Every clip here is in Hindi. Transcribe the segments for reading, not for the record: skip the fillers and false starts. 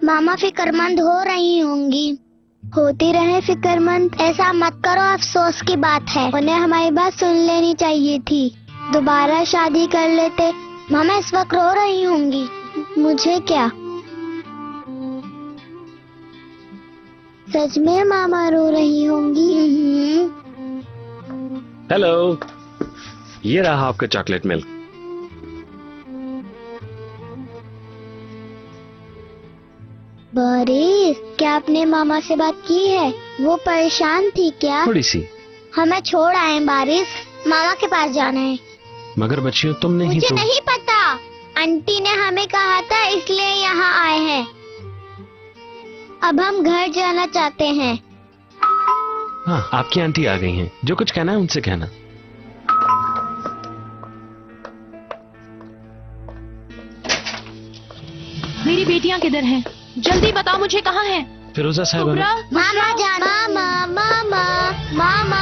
मामा फिक्रमंद हो रही होंगी। होती रहे फिक्रमंद, ऐसा मत करो, अफसोस की बात है। उन्हें हमारी बात सुन लेनी चाहिए थी, दोबारा शादी कर लेते। मामा इस वक्त रो रही होंगी, मुझे क्या। सच में मामा रो रही होंगी। हेलो, ये रहा आपका चॉकलेट मिल्क। बोरिस, क्या आपने मामा से बात की है? वो परेशान थी क्या? थोड़ी सी। हमें छोड़ आए बारिश, मामा के पास जाना है। मगर बच्चियों तुमने ही मुझे तो। नहीं पता, आंटी ने हमें कहा था इसलिए यहाँ आए हैं। अब हम घर जाना चाहते हैं। हाँ, आपकी आंटी आ गई हैं। जो कुछ कहना है उनसे कहना। मेरी बेटियां किधर हैं? जल्दी बताओ मुझे, कहाँ हैं? फिरोजा साहब कुबरा, मामा जाना। मामा मामा मामा।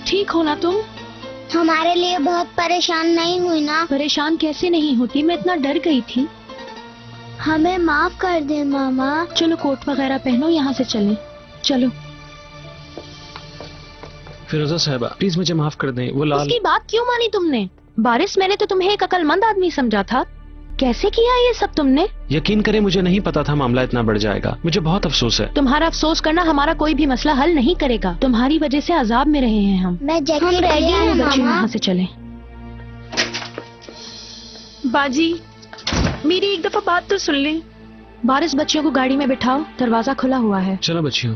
ठीक हो ना तुम? हमारे लिए बहुत परेशान नहीं हुई ना? परेशान कैसे नहीं होती, मैं इतना डर गई थी। हमें माफ कर दे मामा। चलो कोट वगैरह पहनो, यहाँ से चलें। चलो। फिरोजा साहब प्लीज मुझे माफ कर दें। वो लाल। उसकी बात क्यों मानी तुमने? बारिश, मैंने तो तुम्हें एक अक्लमंद आदमी समझा था। कैसे किया ये सब तुमने? यकीन करें मुझे नहीं पता था मामला इतना बढ़ जाएगा। मुझे बहुत अफसोस है। तुम्हारा अफसोस करना हमारा कोई भी मसला हल नहीं करेगा। तुम्हारी वजह से अजाब में रहे हैं हम। मैं जैकी रेडी हूँ बच्चे मामा। यहाँ से चले। बाजी, मेरी एक दफा बात तो सुन ले। बारिश, बच्चियों को गाड़ी में बिठाओ, दरवाजा खुला हुआ है। चलो बच्चियों।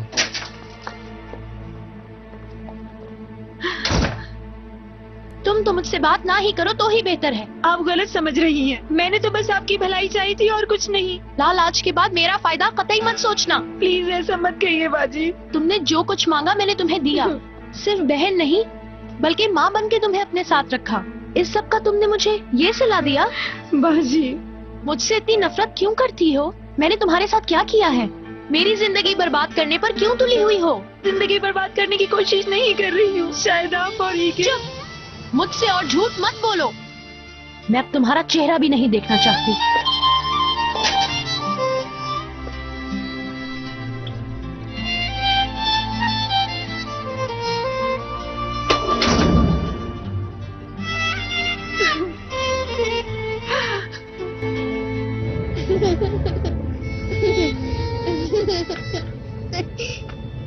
तुम तो मुझसे बात ना ही करो तो ही बेहतर है। आप गलत समझ रही हैं। मैंने तो बस आपकी भलाई चाहिए थी और कुछ नहीं। लाल, आज के बाद मेरा फायदा कतई मत सोचना। प्लीज ऐसा मत कहिए बाजी। तुमने जो कुछ मांगा मैंने तुम्हें दिया। सिर्फ बहन नहीं बल्कि माँ बन के तुम्हें अपने साथ रखा। इस सब का तुमने मुझे ये सलाह दिया? बाजी, मुझसे इतनी नफरत क्यों करती हो? मैंने तुम्हारे साथ क्या किया है? मेरी जिंदगी बर्बाद करने पर क्यों तुली हुई हो? जिंदगी बर्बाद करने की कोशिश नहीं कर रही हूँ। शायद आप और चुप, मुझसे और झूठ मत बोलो। मैं अब तुम्हारा चेहरा भी नहीं देखना चाहती।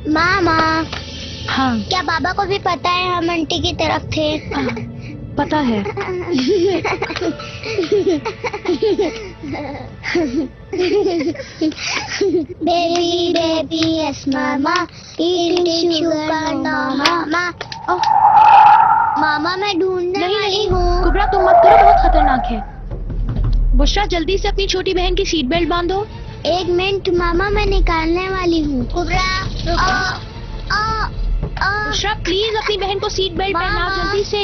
मामा, हाँ, क्या बाबा को भी पता है हम आंटी की तरफ थे? पता है। बेबी बेबी यस मामा, ईटिंग शुगर नो मामा। मामा मैं ढूंढने वाली हूँ। कुबरा, तुम मत करो, बहुत खतरनाक है। बुशरा, जल्दी से अपनी छोटी बहन की सीट बेल्ट बांधो। एक मिनट मामा, मैं निकालने वाली हूँ। बुशरा, प्लीज अपनी बहन को सीट बेल्ट पहनाओ जल्दी से।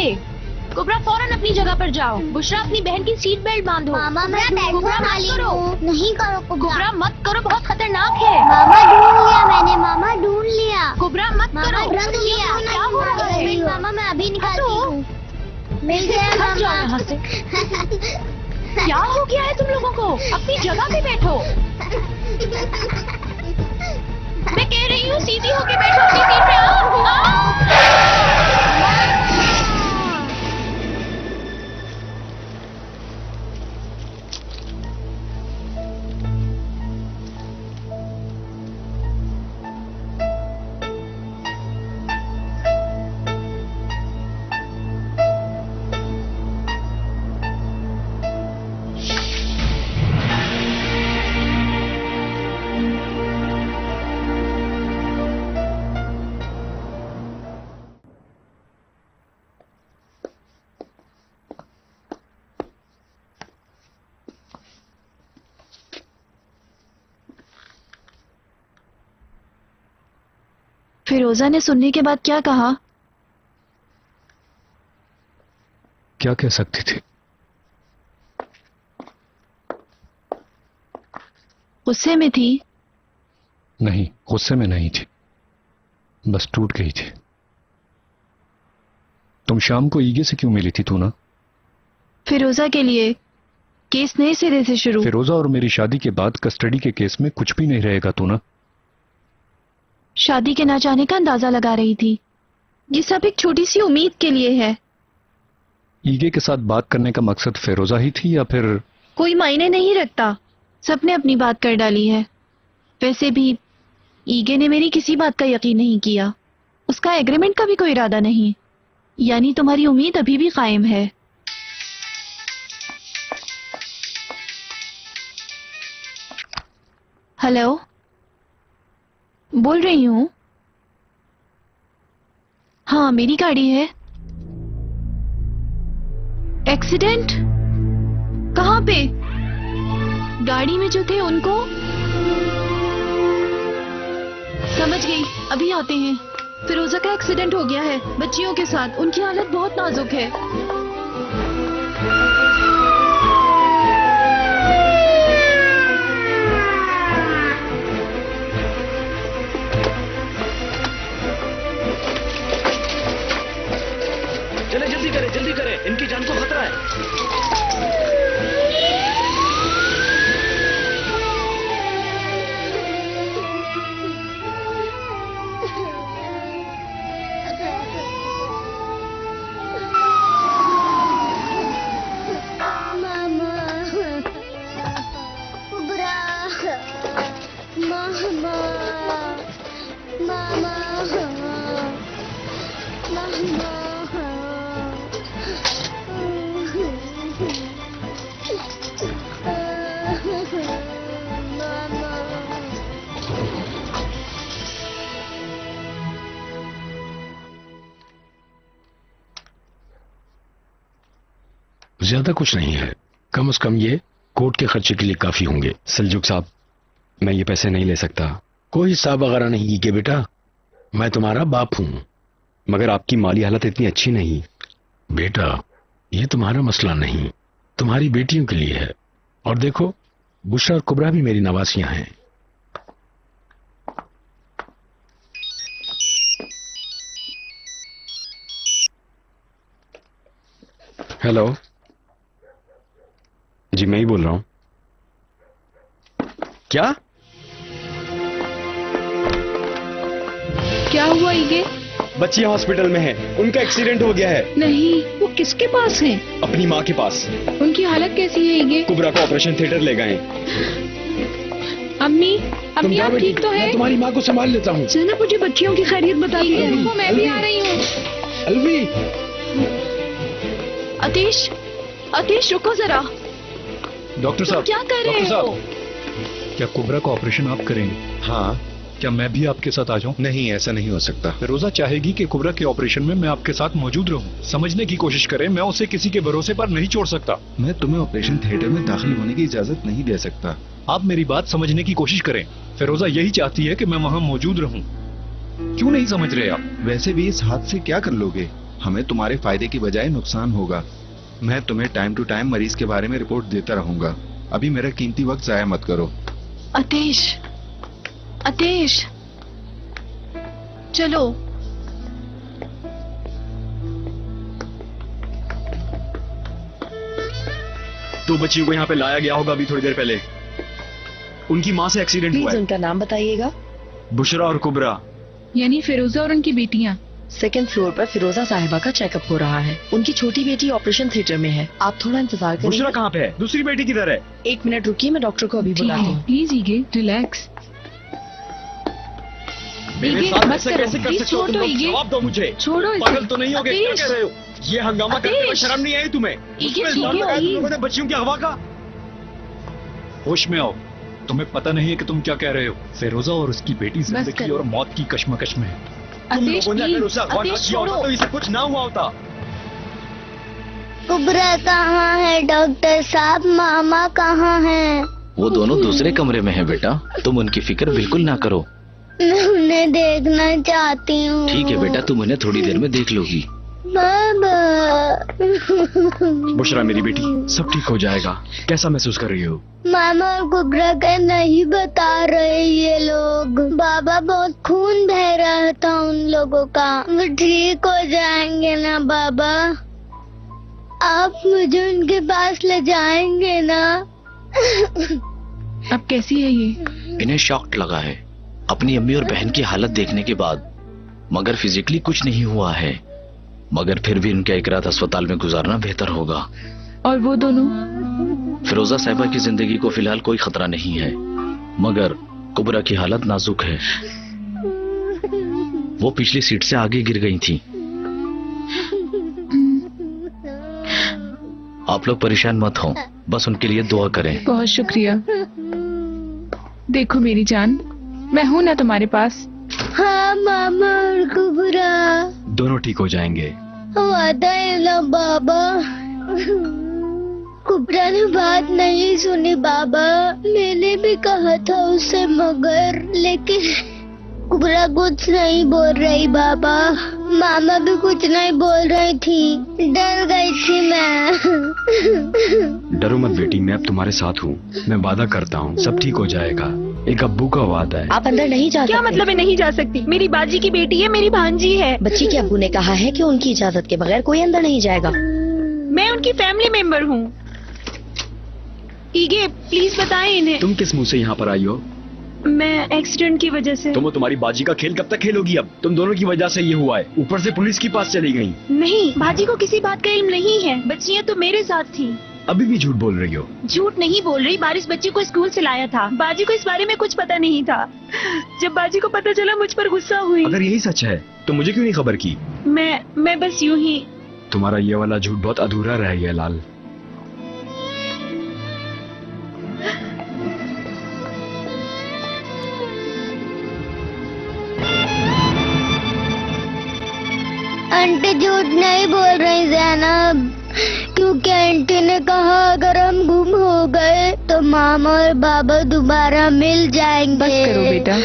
कुबरा, फौरन अपनी जगह पर जाओ। बुशरा, अपनी बहन की सीट बेल्ट बांधो। मामा मैं ढूंढने वाली हूँ। नहीं करो कुबरा, मत करो, बहुत खतरनाक है। मामा ढूंढ लिया मैंने, मामा ढूंढ लिया। कुबरा, मत करो। ढूंढ लिया। क्या हो रहा है? मामा मैं अभी निकालती हूँ। मिल गया हट जाओ यहाँ से। क्या हो गया है तुम लोगों को? अपनी जगह पे बैठो। मैं कह रही हूँ सीधी होके बैठो अपनी सीट पे। फिरोजा ने सुनने के बाद क्या कहा? क्या कह सकती थी? गुस्से में थी? नहीं, गुस्से में नहीं थी, बस टूट गई थी। तुम शाम को ईगे से क्यों मिली थी तू ना? फिरोजा के लिए केस नए सिरे से शुरू। फिरोजा और मेरी शादी के बाद कस्टडी के केस में कुछ भी नहीं रहेगा तू ना। शादी के ना जाने का अंदाजा लगा रही थी। ये सब एक छोटी सी उम्मीद के लिए है। ईगे के साथ बात करने का मकसद फिरोजा ही थी या फिर? कोई मायने नहीं रखता, सबने अपनी बात कर डाली है। वैसे भी ईगे ने मेरी किसी बात का यकीन नहीं किया। उसका एग्रीमेंट का भी कोई इरादा नहीं। यानी तुम्हारी उम्मीद अभी भी कायम है। हेलो, बोल रही हूँ। हाँ, मेरी गाड़ी है। एक्सीडेंट? कहाँ पे? गाड़ी में जो थे उनको? समझ गई, अभी आते हैं। फिरोजा का एक्सीडेंट हो गया है बच्चियों के साथ। उनकी हालत बहुत नाजुक है। चले, जल्दी करें, इनकी जान को खतरा है। मामा, कुबरा, मामा, मामा, ज्यादा कुछ नहीं है, कम से कम ये कोर्ट के खर्चे के लिए काफी होंगे। सलजुक साहब, मैं ये पैसे नहीं ले सकता। कोई हिसाब वगैरह नहीं कि बेटा, मैं तुम्हारा बाप हूं। मगर आपकी माली हालत इतनी अच्छी नहीं। बेटा, ये तुम्हारा मसला नहीं, तुम्हारी बेटियों के लिए है। और देखो, बुशरा और कुबरा भी मेरी नवासियां हैं। हेलो जी, मैं ही बोल रहा हूं। क्या? क्या हुआ ईगे? बच्चियां हॉस्पिटल में हैं। उनका एक्सीडेंट हो गया है। नहीं, वो किसके पास है? अपनी माँ के पास। उनकी हालत कैसी है ईगे? कुबरा को ऑपरेशन थिएटर ले गए। अम्मी, तुम अम्मी जाओ आप बेटी, ठीक तो है? मैं तुम्हारी माँ को संभाल लेता हूँ। चलो मुझे बच्चियों की खैरियत बताइए। मैं भी आ रही हूँ। अलवी, आतिश, आतिश रुको जरा। डॉक्टर तुम साहब, क्या कर रहे डॉक्टर हो? साहब, क्या कुबरा का ऑपरेशन आप करेंगे? हाँ। क्या मैं भी आपके साथ आ जाऊं? नहीं, ऐसा नहीं हो सकता। फिरोजा चाहेगी कि कुबरा के ऑपरेशन में मैं आपके साथ मौजूद रहूं। समझने की कोशिश करें, मैं उसे किसी के भरोसे पर नहीं छोड़ सकता। मैं तुम्हें ऑपरेशन थिएटर में दाखिल होने की इजाजत नहीं दे सकता। आप मेरी बात समझने की कोशिश करें। फिरोजा यही चाहती है कि मैं वहाँ मौजूद रहूं। क्यों नहीं समझ रहे आप? वैसे भी इस हादसे क्या कर लोगे? हमें तुम्हारे फायदे की बजाय नुकसान होगा। मैं तुम्हें टाइम टू टाइम मरीज के बारे में रिपोर्ट देता रहूंगा। अभी मेरा कीमती वक्त जाया मत करो। आतिश, आतिश, चलो। दो बच्चियों को यहाँ पे लाया गया होगा अभी थोड़ी देर पहले। उनकी माँ से एक्सीडेंट हुआ प्लीज है। उनका नाम बताइएगा। बुशरा और कुबरा। यानी फिरोजा और उनकी बेटियां। सेकंड फ्लोर पर फिरोजा साहिबा का चेकअप हो रहा है। उनकी छोटी बेटी ऑपरेशन थिएटर में है। आप थोड़ा इंतजार करें। बुशरा कहाँ पे है? दूसरी बेटी किधर है? 1 मिनट रुकिए, मैं डॉक्टर को अभी बुलाती हूँ। प्लीज ईगे, रिलैक्स। मेरे ईगे, साथ मत ऐसे करो, कैसे कर प्लीज सकते हो छोड़ तुम दो लोग? ईगे। जवाब दो मुझे। छोड़ो इसे। पागल तो नहीं हो गए? क्या आतिश, कह रहे हो? ये हंगामा करते हुए आतिश। शर्म नहीं आई तुम्हें? ईगे, उसमें ईगे, इल्जाम लगाया तुम ईगे। लोगों ने बच्चियों की हवा का। होश में आओ। तुम्हें पता नहीं है कि तुम क्या कह रहे हो। फिरोजा और उसकी बेटी जिंदगी करो। और मौत की कश्मकश में है। तुम आतिश, लोगों ने अगर प्लीज, उसे अगवा ना आतिश किया होता छोड़ो। तो इसे कुछ ना हुआ होता। कुबरा कहाँ है डॉक्टर साहब? मामा कहाँ है? वो दोनों दूसरे कमरे में हैं बेटा, तुम उनकी फिक्र बिल्कुल ना करो। मैं उन्हें देखना चाहती हूँ। ठीक है बेटा, तुम उन्हें थोड़ी देर में देख लोगी। बाबा। बुशरा मेरी बेटी, सब ठीक हो जाएगा। कैसा महसूस कर रही हो? मामा और कुबरा के नहीं बता रहे ये लोग। बाबा, बहुत खून बह रहा था उन लोगों का। वो ठीक हो जाएंगे ना बाबा? आप मुझे उनके पास ले जाएंगे ना? अब कैसी है ये? इन्हें शॉक लगा है अपनी अम्मी और बहन की हालत देखने के बाद, मगर फिजिकली कुछ नहीं हुआ है, मगर फिर भी उनका एक रात अस्पताल में गुजारना बेहतर होगा। और वो दोनों? फिरोजा साहिबा की जिंदगी को फिलहाल कोई खतरा नहीं है, मगर कुबरा की हालत नाजुक है। वो पिछली सीट से आगे गिर गई थी। आप लोग परेशान मत हो, बस उनके लिए दुआ करें। बहुत शुक्रिया। देखो मेरी जान, मैं हूँ ना तुम्हारे पास। हाँ मामा और कुबरा, दोनों ठीक हो जाएंगे। वादा है ना बाबा? कुबरा ने बात नहीं सुनी बाबा, मैंने भी कहा था उसे, मगर लेकिन कुबरा कुछ नहीं बोल रही बाबा। मामा भी कुछ नहीं बोल रही थी, डर गई थी मैं। डरो मत बेटी, मैं अब तुम्हारे साथ हूँ। मैं वादा करता हूँ सब ठीक हो जाएगा, एक अब्बू का वादा है। आप अंदर नहीं जा क्या सकते। मतलब है नहीं जा सकती? मेरी बाजी की बेटी है, मेरी भांजी है। बच्ची के अब्बू ने कहा है कि उनकी इजाजत के बगैर कोई अंदर नहीं जाएगा। मैं उनकी फैमिली मेंबर हूँ। ईगे प्लीज बताएं इन्हें। तुम किस मुंह से यहाँ पर आई हो? मैं एक्सीडेंट की वजह से। तुम तुम्हारी बाजी का खेल कब तक खेलोगी? अब तुम दोनों की वजह से ये हुआ है, ऊपर से पुलिस के पास चली गई। नहीं, बाजी को किसी बात का इल्म नहीं है। बच्चियाँ तो मेरे साथ थी। अभी भी झूठ बोल रही हो? झूठ नहीं बोल रही, बारिश बच्ची को स्कूल से लाया था। बाजी को इस बारे में कुछ पता नहीं था। जब बाजी को पता चला मुझ पर गुस्सा हुई। अगर यही सच है तो मुझे क्यों नहीं खबर की? मैं बस यूं ही। तुम्हारा ये वाला झूठ बहुत अधूरा रह गया लाल। आंटी झूठ नहीं बोल रही जैनब, क्योंकि आंटी ने कहा अगर हम गुम हो गए तो मामा और बाबा दोबारा मिल जाएंगे। बस करो बेटा।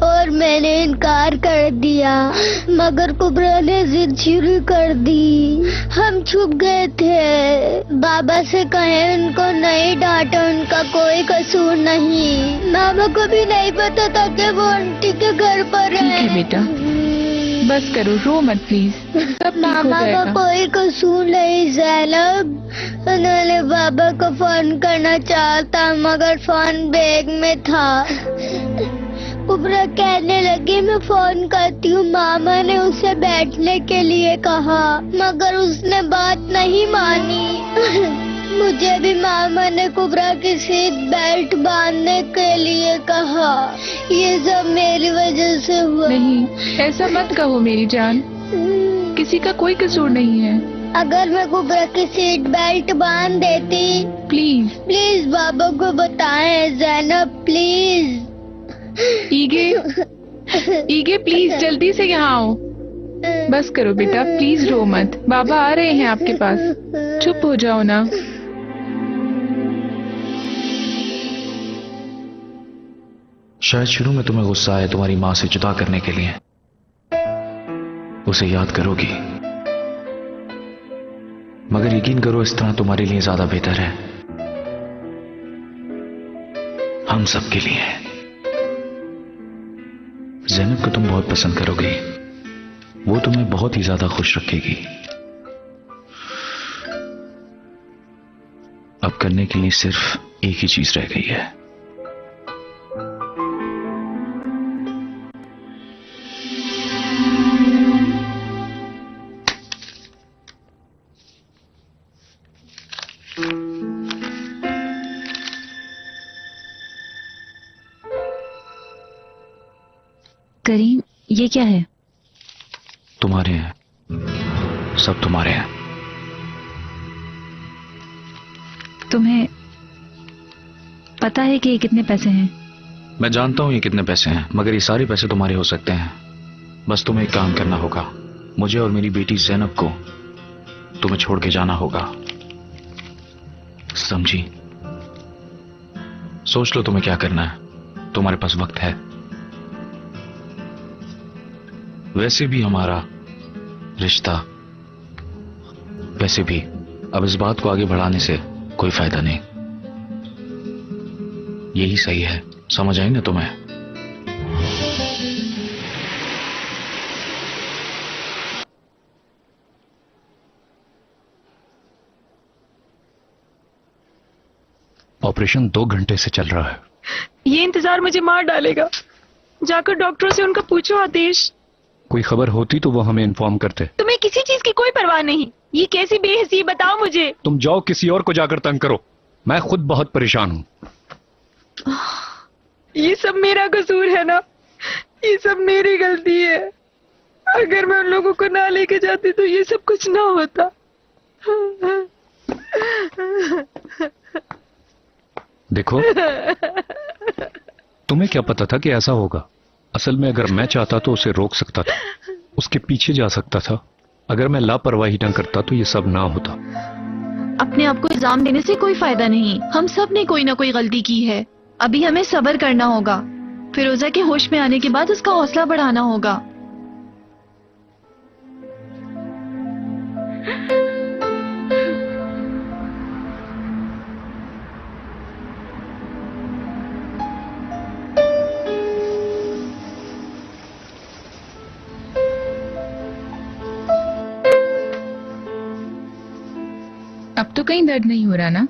और मैंने इनकार कर दिया, मगर कुबरा ने जिद शुरू कर दी। हम छुप गए थे। बाबा से कहे उनको नहीं डांटा, उनका कोई कसूर नहीं। मामा को भी नहीं पता था कि वो आंटी के घर पर ठीक है बेटा, बस करो, रो मत प्लीज, सब ठीक हो मामा का जाएगा। कोई कसूर नहीं जैनब। उन्होंने बाबा को फोन करना चाहा था, मगर फोन बैग में था। कुबरा कहने लगी मैं फोन करती हूँ। मामा ने उसे बैठने के लिए कहा, मगर उसने बात नहीं मानी। मुझे भी मामा ने कुबरा की सीट बेल्ट बांधने के लिए कहा। ये सब मेरी वजह से हुआ। नहीं, ऐसा मत कहो मेरी जान, किसी का कोई कसूर नहीं है। अगर मैं कुबरा की सीट बेल्ट बांध देती। प्लीज प्लीज बाबा को बताएं जैनब, प्लीज। ईगे प्लीज जल्दी से यहाँ आओ। बस करो बेटा, प्लीज रो मत, बाबा आ रहे हैं आपके पास, चुप हो जाओ ना। शायद शुरू में तुम्हें गुस्सा आए तुम्हारी माँ से जुदा करने के लिए, उसे याद करोगी, मगर यकीन करो इस तरह तुम्हारे लिए ज्यादा बेहतर है, हम सबके लिए है। ज़ैनब को तुम बहुत पसंद करोगी, वो तुम्हें बहुत ही ज्यादा खुश रखेगी। अब करने के लिए सिर्फ एक ही चीज रह गई है। करीम, ये क्या है? तुम्हारे हैं, सब तुम्हारे हैं। तुम्हें पता है कि ये कितने पैसे हैं? मैं जानता हूं ये कितने पैसे हैं, मगर ये सारे पैसे तुम्हारे हो सकते हैं। बस तुम्हें एक काम करना होगा, मुझे और मेरी बेटी ज़ैनब को तुम्हें छोड़ के जाना होगा, समझी? सोच लो तुम्हें क्या करना है, तुम्हारे पास वक्त है। वैसे भी हमारा रिश्ता, वैसे भी अब इस बात को आगे बढ़ाने से कोई फायदा नहीं। यही सही है, समझ आई ना तुम्हें? ऑपरेशन 2 घंटे से चल रहा है। ये इंतजार मुझे मार डालेगा। जाकर डॉक्टरों से उनका पूछो आदेश। कोई खबर होती तो वो हमें इन्फॉर्म करते। तुम्हें किसी चीज की कोई परवाह नहीं। ये कैसी बेहसी, बताओ मुझे। तुम जाओ किसी और को जाकर तंग करो, मैं खुद बहुत परेशान हूँ। ये सब मेरा कसूर है ना, ये सब मेरी गलती है। अगर मैं उन लोगों को ना लेके जाती तो ये सब कुछ ना होता। देखो, तुम्हें क्या पता था कि ऐसा होगा? असल में अगर मैं चाहता तो उसे रोक सकता था, उसके पीछे जा सकता था। अगर मैं लापरवाही न करता तो ये सब ना होता। अपने आप को इल्जाम देने से कोई फायदा नहीं। हम सब ने कोई ना कोई गलती की है। अभी हमें सब्र करना होगा। फिरोजा के होश में आने के बाद उसका हौसला बढ़ाना होगा। अब तो कहीं दर्द नहीं हो रहा ना?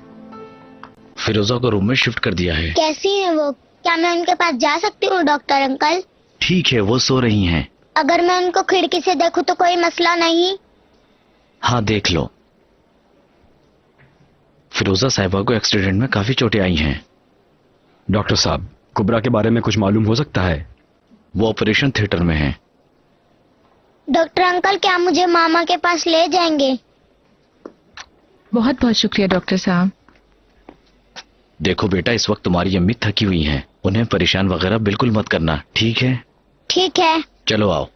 फिरोजा को रूम में शिफ्ट कर दिया है। कैसी है वो? क्या मैं उनके पास जा सकती हूँ डॉक्टर अंकल? ठीक है, वो सो रही हैं। अगर मैं उनको खिड़की से देखूँ तो कोई मसला नहीं? हाँ, देख लो। फिरोजा साहिबा को एक्सीडेंट में काफी चोटें आई हैं। डॉक्टर साहब, कुबरा के बारे में कुछ मालूम हो सकता है? वो ऑपरेशन थिएटर में है। डॉक्टर अंकल, क्या मुझे मामा के पास ले जाएंगे? बहुत बहुत शुक्रिया डॉक्टर साहब। देखो बेटा, इस वक्त तुम्हारी अम्मी थकी हुई हैं। उन्हें परेशान वगैरह बिल्कुल मत करना, ठीक है? ठीक है। चलो आओ।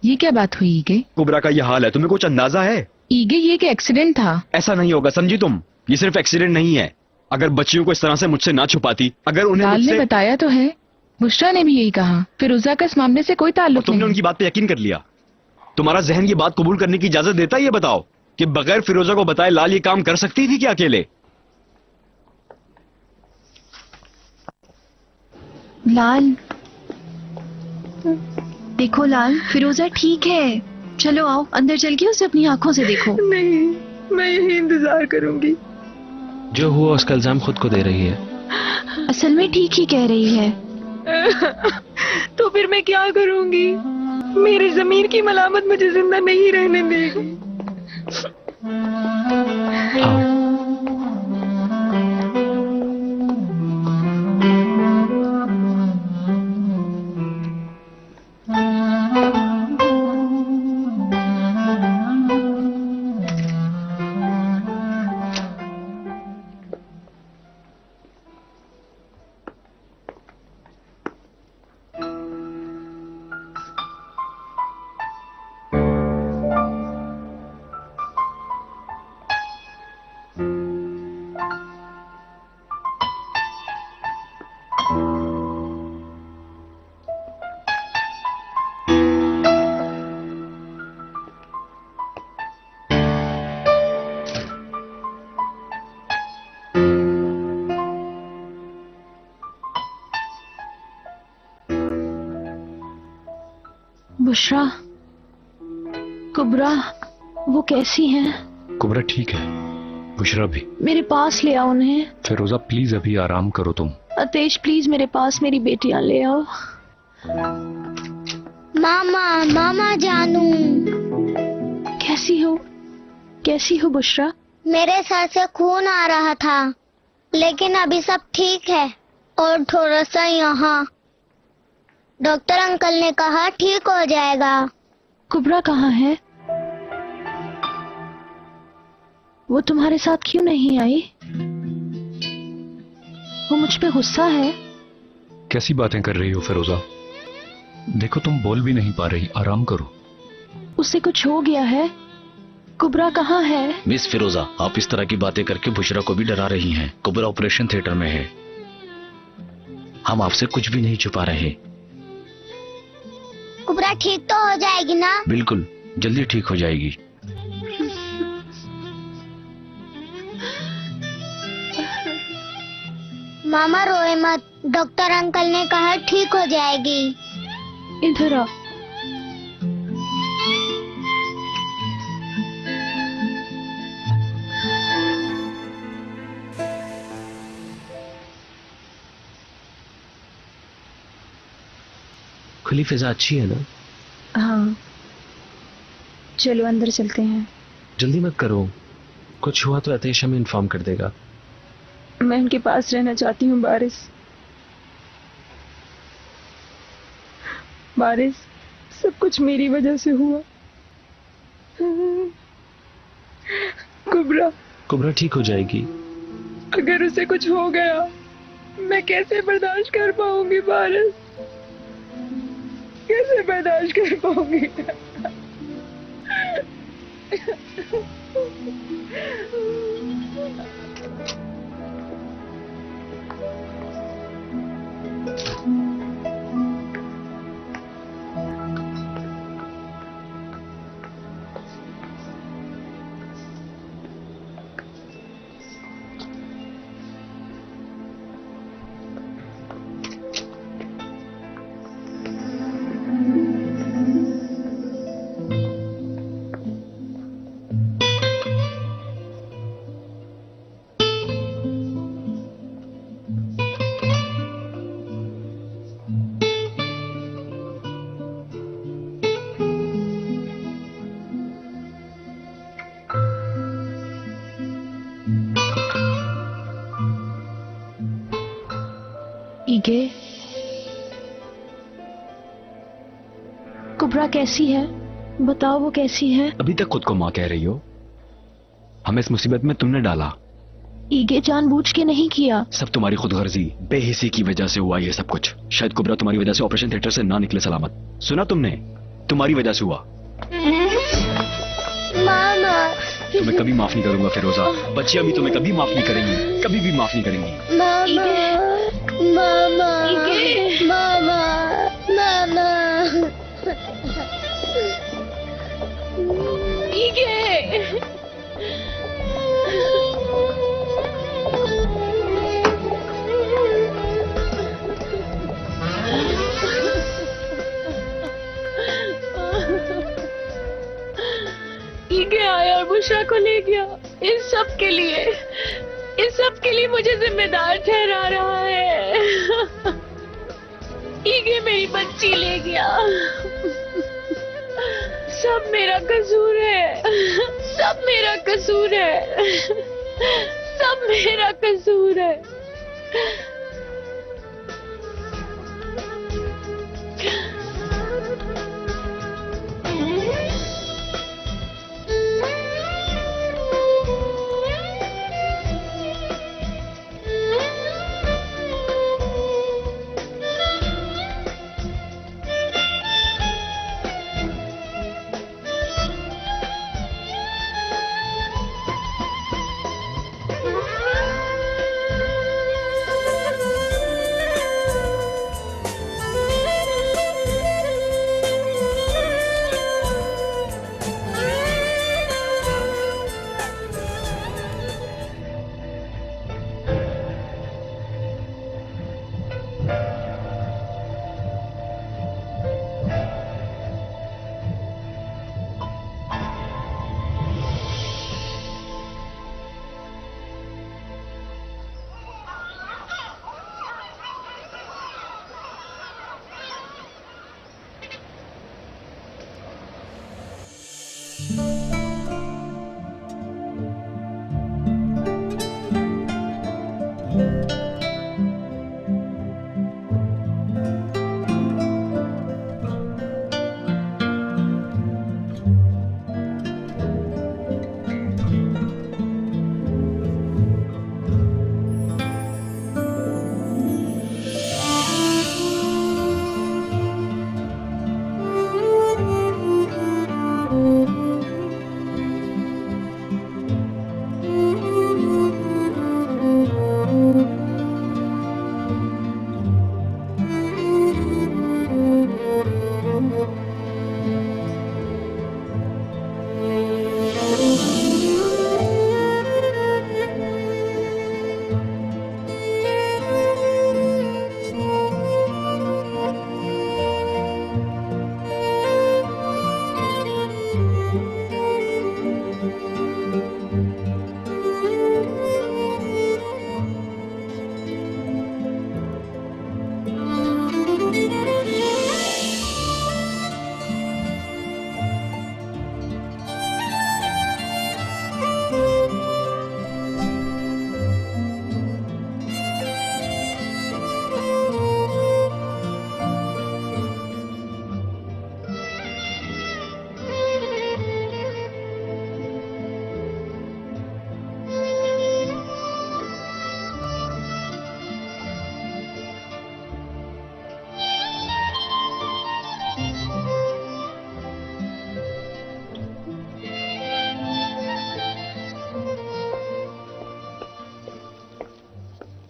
ये क्या बात हुई ईगे? कुबरा का ये हाल है, तुम्हें कुछ अंदाजा है? ईगे, ये क्या एक्सीडेंट था? ऐसा नहीं होगा, समझी तुम? ये सिर्फ एक्सीडेंट नहीं है। अगर बच्चियों को इस तरह से मुझसे ना छुपाती, अगर उन्हें लाल ने मुझसे... बताया तो है, बुशरा ने भी यही कहा। फिरोजा का इस मामले से कोई ताल्लुक तुमने नहीं। उनकी बात पे यकीन कर लिया? तुम्हारा जहन ये बात कबूल करने की इजाजत देता है? ये बताओ कि बगैर फिरोजा को बताए लाल ये काम कर सकती थी क्या अकेले? लाल, देखो लाल, फिरोजा ठीक है। चलो आओ, अंदर चल के उसे अपनी आंखों से देखो। नहीं, मैं यही इंतजार करूंगी। जो हुआ उसका इल्जाम खुद को दे रही है। असल में ठीक ही कह रही है। तो फिर मैं क्या करूंगी? मेरी ज़मीर की मलामत मुझे जिंदा नहीं रहने देगी। आओ। बुशरा, कुबरा, वो कैसी हैं? कुबरा ठीक है, बुशरा भी। मेरे पास ले आओ उन्हें। फिरोजा प्लीज अभी आराम करो तुम। अतेश प्लीज मेरे पास मेरी बेटियां ले आओ। मामा, मामा जानू। कैसी हो? कैसी हो बुशरा? मेरे सर से खून आ रहा था, लेकिन अभी सब ठीक है। और थोड़ा सा यहाँ, डॉक्टर अंकल ने कहा ठीक हो जाएगा। कुबरा कहाँ है? वो तुम्हारे साथ क्यों नहीं आई? वो मुझ पे गुस्सा है। कैसी बातें कर रही हो फिरोजा? देखो तुम बोल भी नहीं पा रही, आराम करो। उससे कुछ हो गया है। कुबरा कहाँ है? मिस फिरोजा, आप इस तरह की बातें करके बुशरा को भी डरा रही हैं। कुबरा ऑपरेशन थिएटर में है। हम आपसे कुछ भी नहीं छुपा रहे। कुबरा ठीक तो हो जाएगी ना? बिल्कुल, जल्दी ठीक हो जाएगी। मामा रोए मत, डॉक्टर अंकल ने कहा ठीक हो जाएगी। इधर आ। खुली फिजा अच्छी है ना? हाँ, चलो अंदर चलते हैं। जल्दी मत करो, कुछ हुआ तो अतेश हमें इन्फॉर्म कर देगा। मैं उनके पास रहना चाहती हूँ बारिश। बारिश, सब कुछ मेरी वजह से हुआ। कुबरा, कुबरा ठीक हो जाएगी। अगर उसे कुछ हो गया मैं कैसे बर्दाश्त कर पाऊंगी बारिश, कैसे बर्दाश्त कर पाऊंगी। ईगे, कुबरा कैसी है? बताओ वो कैसी है? अभी तक खुद को माँ कह रही हो। हमें इस मुसीबत में तुमने डाला। ईगे जानबूझ के नहीं किया। सब तुम्हारी खुदगर्जी, बेहिसी की वजह से हुआ ये सब कुछ। शायद कुबरा तुम्हारी वजह से ऑपरेशन थिएटर से ना निकले सलामत। सुना तुमने? तुम्हारी वजह से हुआ। मामा, तुम्हें कभी माफ नहीं करूंगा फिरोजा। बच्चियां भी तुम्हें कभी माफ नहीं करेंगी, कभी भी माफ नहीं करेंगी। मामा, मामा, मामा। ईगे, ईगे आया और बुशरा को ले गया। इस सब के लिए मुझे जिम्मेदार ठहरा रहा है। ईगे मेरी बच्ची ले गया। सब मेरा कसूर है, सब मेरा कसूर है, सब मेरा कसूर है।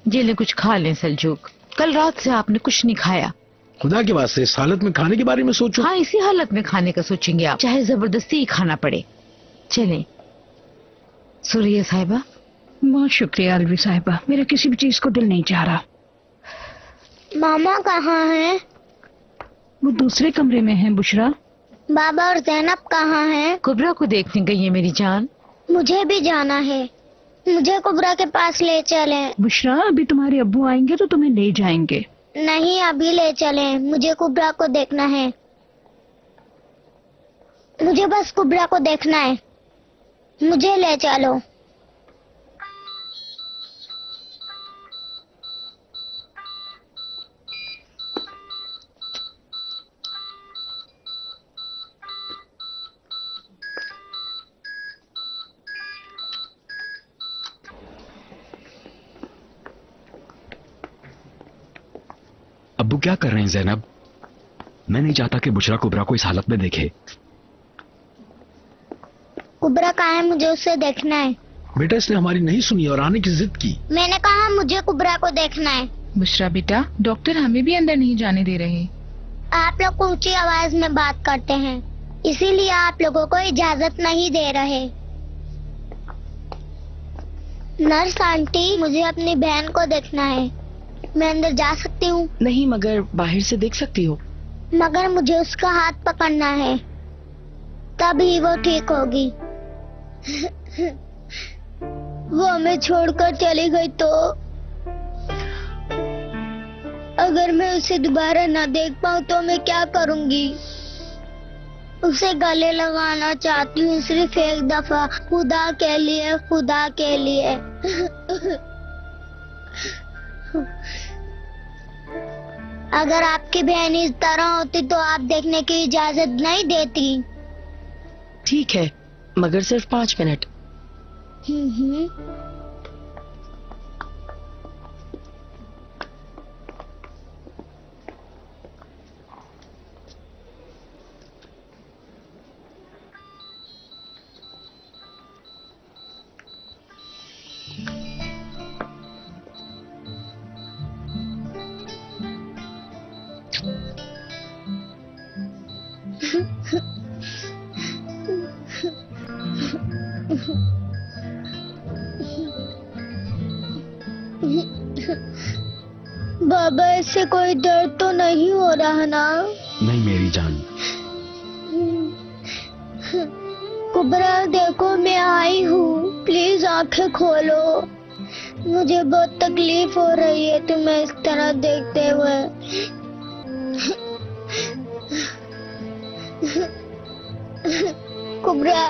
ये ले कुछ खा लें सलजूक, कल रात से आपने कुछ नहीं खाया। खुदा के वास्ते इस हालत में खाने के बारे में सोचो। हाँ, इसी हालत में खाने का सोचेंगे आप, चाहे जबरदस्ती ही खाना पड़े। चलें। सुरिया साहिबा। बहुत शुक्रिया अलवी साहिबा, मेरा किसी भी चीज को दिल नहीं चाह रहा। मामा कहाँ हैं? वो दूसरे कमरे में हैं बुशरा। बाबा और जैनब कहाँ हैं? कुबरा को देखने गई है मेरी जान। मुझे भी जाना है, मुझे कुबरा के पास ले चलें। बुशरा, अभी तुम्हारे अब्बू आएंगे तो तुम्हें ले जाएंगे। नहीं, अभी ले चलें, मुझे कुबरा को देखना है। मुझे बस कुबरा को देखना है, मुझे ले चलो। अब्बू क्या कर रहे हैं जैनब? मैं नहीं चाहता कि बुशरा कुबरा को इस हालत में देखे। कुबरा कहाँ है? मुझे उसे देखना है। बेटा इसने हमारी नहीं सुनी और आने की जिद की। मैंने कहा मुझे कुबरा को देखना है। बुशरा बेटा, डॉक्टर हमें भी अंदर नहीं जाने दे रहे। आप लोग ऊंची आवाज में बात करते हैं, इसीलिए आप लोगों को इजाजत नहीं दे रहे। नर्स आंटी, मुझे अपनी बहन को देखना है, मैं अंदर जा सकती हूँ? नहीं, मगर बाहर से देख सकती हो। मगर मुझे उसका हाथ पकड़ना है, तभी वो ठीक होगी। वो हमें छोड़कर चली गई तो? अगर मैं उसे दोबारा ना देख पाऊँ तो मैं क्या करूँगी? उसे गले लगाना चाहती हूँ, सिर्फ एक दफा, खुदा के लिए, खुदा के लिए। अगर आपकी बहन इस तरह होती तो आप देखने की इजाजत नहीं देती। ठीक है, मगर सिर्फ 5 मिनट। बाबा, इससे कोई दर्द तो नहीं हो रहा ना? नहीं मेरी जान। कुबरा देखो, मैं आई हूँ, प्लीज आंखें खोलो। मुझे बहुत तकलीफ हो रही है तुम्हें इस तरह देखते हुए। कुबरा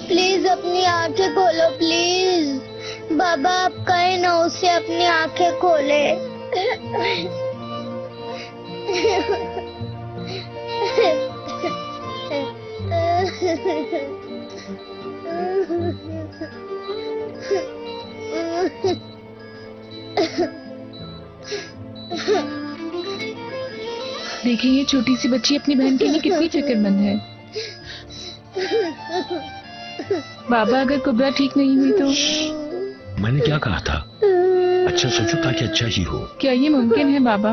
प्लीज अपनी आंखें खोलो, प्लीज। बाबा आप कहें ना उसे अपनी आंखें खोले। देखिए, ये छोटी सी बच्ची अपनी बहन के लिए कितनी फिक्रमंद है। बाबा, अगर कुबरा ठीक नहीं हुई तो? मैंने क्या कहा था? अच्छा सोचो ताकि अच्छा ही हो। क्या ये मुमकिन है बाबा?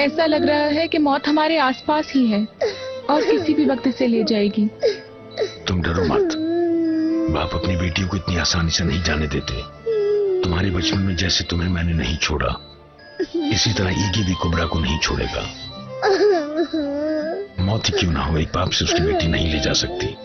ऐसा लग रहा है कि मौत हमारे आसपास ही है और किसी भी वक्त इसे ले जाएगी। तुम डरो मत, बाप अपनी बेटियों को इतनी आसानी से नहीं जाने देते। तुम्हारे बचपन में जैसे तुम्हें मैंने नहीं छोड़ा, इसी तरह ईगी भी कुबरा को नहीं छोड़ेगा। मौत ही क्यों ना हो, एक बाप से उसकी बेटी नहीं ले जा सकती।